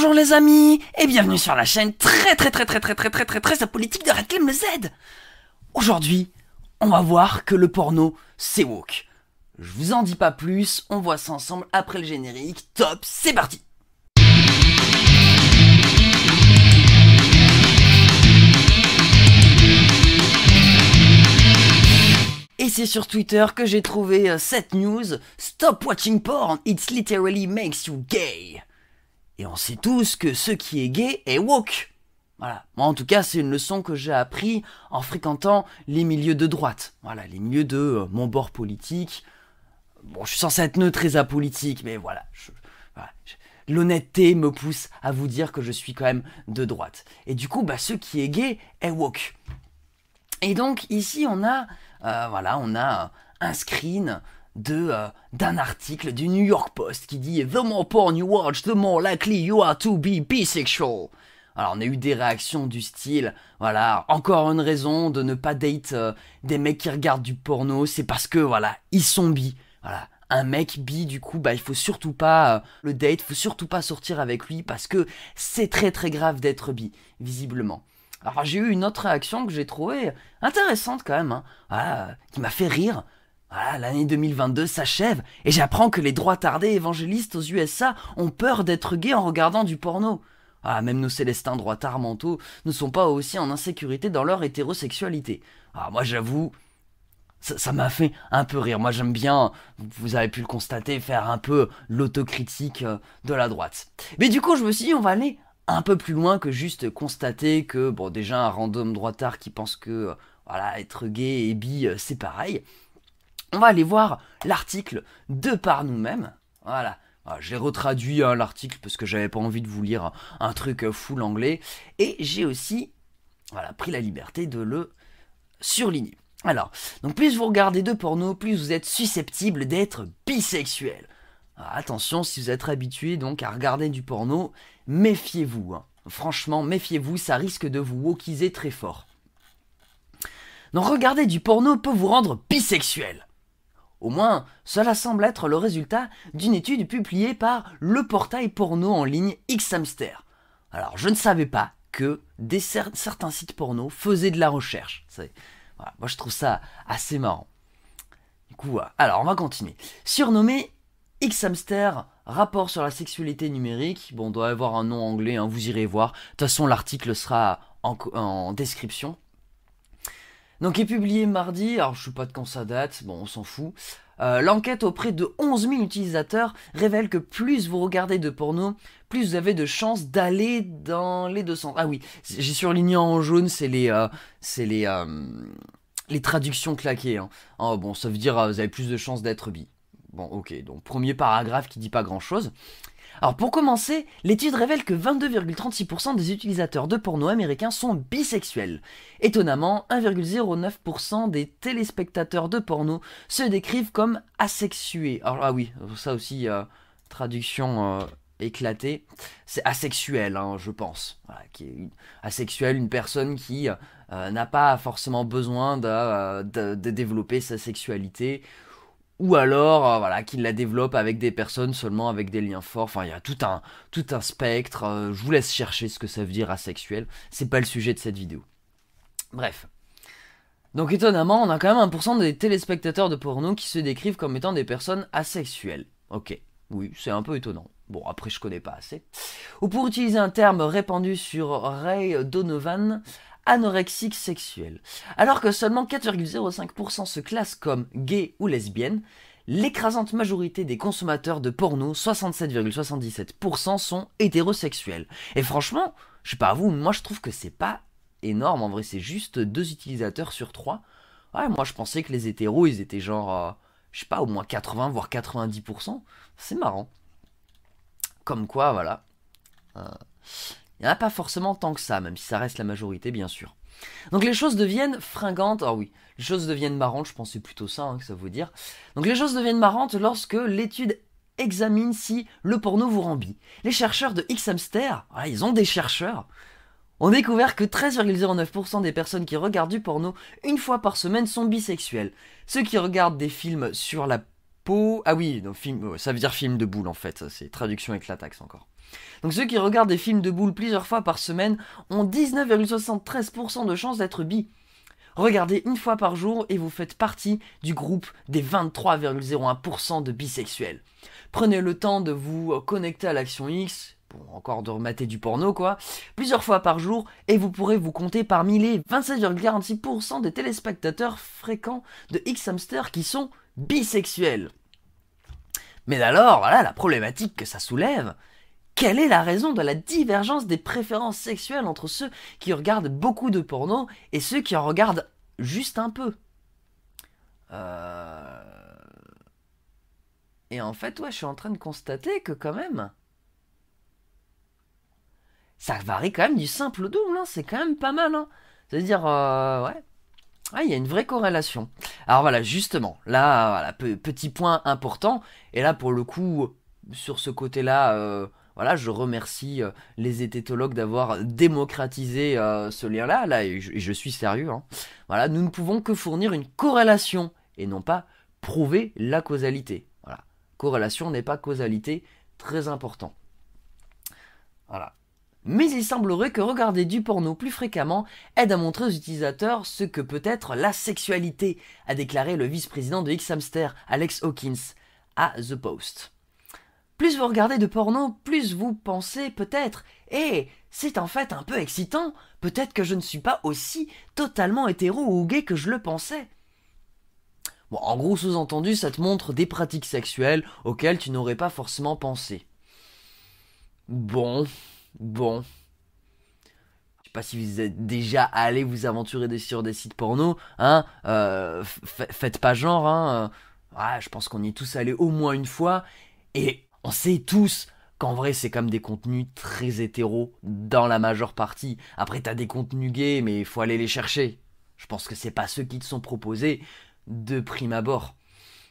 Bonjour les amis, et bienvenue sur la chaîne très apolitique de Radclem le Z. Aujourd'hui, on va voir que le porno, c'est woke. Je vous en dis pas plus, on voit ça ensemble après le générique. Top, c'est parti. Et c'est sur Twitter que j'ai trouvé cette news. Stop watching porn, it literally makes you gay. Et on sait tous que ce qui est gay est woke. Voilà. Moi, en tout cas, c'est une leçon que j'ai appris en fréquentant les milieux de droite. Voilà, les milieux de mon bord politique. Bon, je suis censé être neutre et apolitique, mais voilà. L'honnêteté me pousse à vous dire que je suis quand même de droite. Et du coup, ce qui est gay est woke. Et donc, ici, on a un screen d'un article du New York Post qui dit « The more porn you watch, the more likely you are to be bisexual ». Alors on a eu des réactions du style « Voilà, encore une raison de ne pas date des mecs qui regardent du porno, c'est parce que, voilà, ils sont bi. » Voilà, un mec bi, du coup, il faut surtout pas le date, faut surtout pas sortir avec lui parce que c'est très grave d'être bi, visiblement. Alors j'ai eu une autre réaction que j'ai trouvée intéressante quand même, qui m'a fait rire. Voilà, l'année 2022 s'achève et j'apprends que les droitardés évangélistes aux USA ont peur d'être gays en regardant du porno. Même nos célestins droitards mentaux ne sont pas aussi en insécurité dans leur hétérosexualité. Moi j'avoue, ça m'a fait un peu rire. Moi j'aime bien, vous avez pu le constater, faire un peu l'autocritique de la droite. Mais du coup je me suis dit on va aller un peu plus loin que juste constater que, déjà un random droitard qui pense que, être gay et bi c'est pareil. On va aller voir l'article de par nous-mêmes. Voilà. J'ai retraduit l'article parce que j'avais pas envie de vous lire un truc full anglais. Et j'ai aussi pris la liberté de le surligner. Alors, donc plus vous regardez de porno, plus vous êtes susceptible d'être bisexuel. Alors, attention, si vous êtes habitué donc à regarder du porno, méfiez-vous. Franchement, méfiez-vous, ça risque de vous wokiser très fort. Donc regarder du porno peut vous rendre bisexuel. Au moins, cela semble être le résultat d'une étude publiée par le portail porno en ligne Xhamster. Alors, je ne savais pas que certains sites porno faisaient de la recherche. Moi, je trouve ça assez marrant. Du coup, alors, on va continuer. Surnommé Xhamster, rapport sur la sexualité numérique. On doit avoir un nom anglais, vous irez voir. De toute façon, l'article sera en description. Donc, est publié mardi, alors je sais pas de quand ça date, on s'en fout. L'enquête auprès de 11 000 utilisateurs révèle que plus vous regardez de porno, plus vous avez de chances d'aller dans les deux sens. Ah oui, j'ai surligné en jaune, c'est les traductions claquées. Ça veut dire vous avez plus de chances d'être bi. Ok, donc premier paragraphe qui dit pas grand chose. Alors pour commencer, l'étude révèle que 22,36% des utilisateurs de porno américains sont bisexuels. Étonnamment, 1,09% des téléspectateurs de porno se décrivent comme asexués. Alors oui, ça aussi, traduction éclatée, c'est asexuel, je pense. Asexuel, une personne qui n'a pas forcément besoin de développer sa sexualité. Ou alors, qu'il la développe avec des personnes seulement avec des liens forts. Il y a tout un spectre. Je vous laisse chercher ce que ça veut dire asexuel. C'est pas le sujet de cette vidéo. Bref. Donc étonnamment, on a quand même 1% des téléspectateurs de porno qui se décrivent comme étant des personnes asexuelles. Ok, oui, c'est un peu étonnant. Après, je connais pas assez. Ou pour utiliser un terme répandu sur Ray Donovan, anorexique sexuel. Alors que seulement 4,05% se classent comme gays ou lesbiennes, l'écrasante majorité des consommateurs de porno, 67,77%, sont hétérosexuels. Et franchement, je sais pas à vous, moi je trouve que c'est pas énorme, en vrai c'est juste 2 utilisateurs sur 3. Moi je pensais que les hétéros ils étaient genre, au moins 80 voire 90%. C'est marrant. Comme quoi, voilà. Il n'y en a pas forcément tant que ça, même si ça reste la majorité, bien sûr. Donc les choses deviennent fringantes. Alors oui, les choses deviennent marrantes, je pense que c'est plutôt ça que ça veut dire. Donc les choses deviennent marrantes lorsque l'étude examine si le porno vous rend bi. Les chercheurs de Xhamster, ils ont des chercheurs, ont découvert que 13,09% des personnes qui regardent du porno une fois par semaine sont bisexuelles. Ceux qui regardent des films sur la peau... Ah oui, donc ça veut dire film de boule en fait, c'est traduction éclataxe encore. Donc ceux qui regardent des films de boules plusieurs fois par semaine ont 19,73% de chances d'être bi. Regardez une fois par jour et vous faites partie du groupe des 23,01% de bisexuels. Prenez le temps de vous connecter à l'Action X, pour encore de remater du porno quoi, plusieurs fois par jour et vous pourrez vous compter parmi les 27,46% des téléspectateurs fréquents de X-Hamster qui sont bisexuels. Mais alors, voilà la problématique que ça soulève. Quelle est la raison de la divergence des préférences sexuelles entre ceux qui regardent beaucoup de porno et ceux qui en regardent juste un peu Et en fait, ouais, je suis en train de constater que quand même, ça varie quand même du simple au double, hein. C'est quand même pas mal. Hein. C'est-à-dire, ouais, il y a une vraie corrélation. Alors voilà, justement, là, voilà, petit point important, et là pour le coup, sur ce côté-là, voilà, je remercie les hététologues d'avoir démocratisé ce lien-là, là, et je suis sérieux. Hein. Voilà, nous ne pouvons que fournir une corrélation, et non pas prouver la causalité. Voilà, corrélation n'est pas causalité, très important. Voilà. Mais il semblerait que regarder du porno plus fréquemment aide à montrer aux utilisateurs ce que peut être la sexualité, a déclaré le vice-président de X-Hamster, Alex Hawkins, à The Post. Plus vous regardez de porno, plus vous pensez peut-être « Eh, c'est en fait un peu excitant, peut-être que je ne suis pas aussi totalement hétéro ou gay que je le pensais. » Bon, en gros, sous-entendu, ça te montre des pratiques sexuelles auxquelles tu n'aurais pas forcément pensé. Bon... Je sais pas si vous êtes déjà allé vous aventurer sur des sites porno, hein, faites pas genre, hein, ouais, je pense qu'on y est tous allés au moins une fois, et on sait tous qu'en vrai c'est comme des contenus très hétéros dans la majeure partie. Après t'as des contenus gays, mais il faut aller les chercher. Je pense que c'est pas ceux qui te sont proposés de prime abord.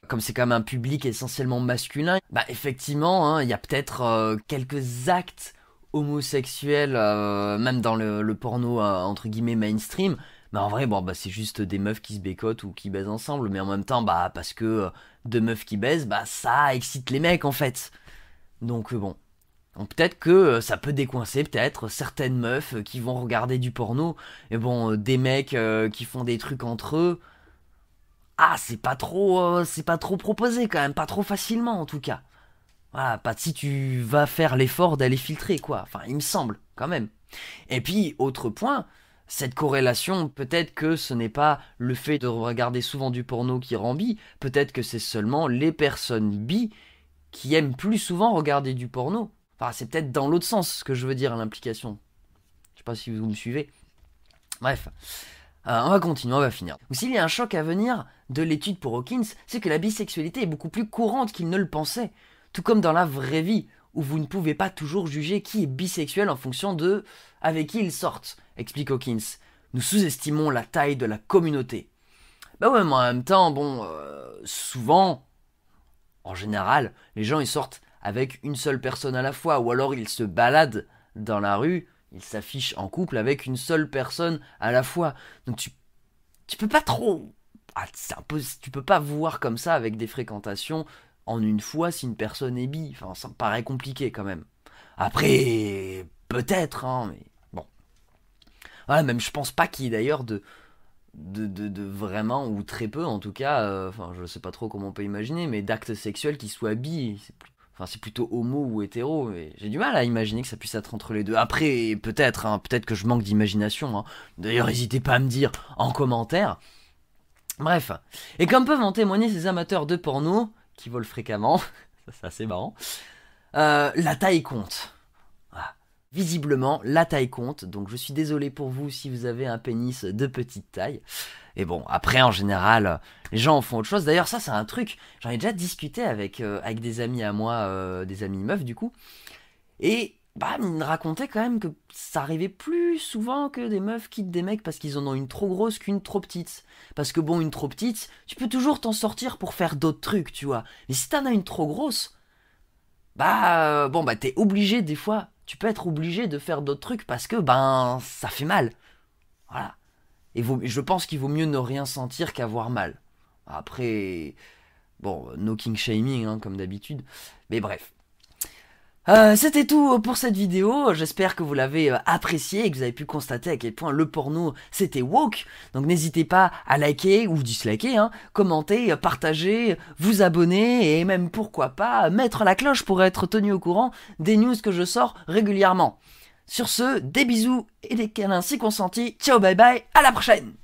Comme c'est quand même un public essentiellement masculin, bah effectivement, il y a peut-être quelques actes homosexuels, même dans le porno entre guillemets mainstream, mais en vrai bon bah c'est juste des meufs qui se bécotent ou qui baisent ensemble, mais en même temps bah parce que deux meufs qui baisent bah ça excite les mecs en fait. Donc bon, donc, peut-être que ça peut décoincer peut-être certaines meufs qui vont regarder du porno, et bon des mecs qui font des trucs entre eux, ah c'est pas trop proposé quand même, pas trop facilement en tout cas. Voilà, pas si tu vas faire l'effort d'aller filtrer, quoi. Enfin, il me semble, quand même. Et puis, autre point, cette corrélation, peut-être que ce n'est pas le fait de regarder souvent du porno qui rend bi, peut-être que c'est seulement les personnes bi qui aiment plus souvent regarder du porno. Enfin, c'est peut-être dans l'autre sens ce que je veux dire à l'implication. Je sais pas si vous me suivez. Bref. On va continuer, on va finir. Donc, s'il y a un choc à venir de l'étude pour Hawkins, c'est que la bisexualité est beaucoup plus courante qu'il ne le pensait. Tout comme dans la vraie vie, où vous ne pouvez pas toujours juger qui est bisexuel en fonction de avec qui ils sortent, explique Hawkins. Nous sous-estimons la taille de la communauté. Bah ouais, mais en même temps, bon, souvent, en général, les gens ils sortent avec une seule personne à la fois, ou alors ils se baladent dans la rue, ils s'affichent en couple avec une seule personne à la fois. Donc tu peux pas trop... Ah, tu peux pas voir comme ça avec des fréquentations en une fois si une personne est bi. Enfin, ça me paraît compliqué quand même. Après, peut-être, hein, mais bon. Voilà, même je pense pas qu'il y ait d'ailleurs de vraiment, ou très peu en tout cas, enfin je sais pas trop comment on peut imaginer, mais d'actes sexuels qui soient bi. C'est plutôt homo ou hétéro, et j'ai du mal à imaginer que ça puisse être entre les deux. Après, peut-être, hein, peut-être que je manque d'imagination. Hein. D'ailleurs, n'hésitez pas à me dire en commentaire. Bref. Et comme peuvent en témoigner ces amateurs de porno, qui volent fréquemment, ça c'est assez marrant, la taille compte. Voilà. Visiblement, la taille compte, donc je suis désolé pour vous si vous avez un pénis de petite taille. Et bon, après, en général, les gens en font autre chose. D'ailleurs, ça, c'est un truc, j'en ai déjà discuté avec des amis à moi, des amis meufs, du coup. Et, bah, ils me racontaient quand même que ça arrivait plus souvent que des meufs quittent des mecs parce qu'ils en ont une trop grosse qu'une trop petite. Parce que bon, une trop petite, tu peux toujours t'en sortir pour faire d'autres trucs, tu vois. Mais si t'en as une trop grosse, bah, bon, bah, t'es obligé, des fois, tu peux être obligé de faire d'autres trucs parce que, ben, ça fait mal. Voilà. Et je pense qu'il vaut mieux ne rien sentir qu'avoir mal. Après, bon, no king shaming, hein, comme d'habitude. Mais bref. C'était tout pour cette vidéo, j'espère que vous l'avez apprécié et que vous avez pu constater à quel point le porno c'était woke. Donc n'hésitez pas à liker ou disliker, commenter, partager, vous abonner et même pourquoi pas mettre la cloche pour être tenu au courant des news que je sors régulièrement. Sur ce, des bisous et des câlins si consentis, ciao bye bye, à la prochaine!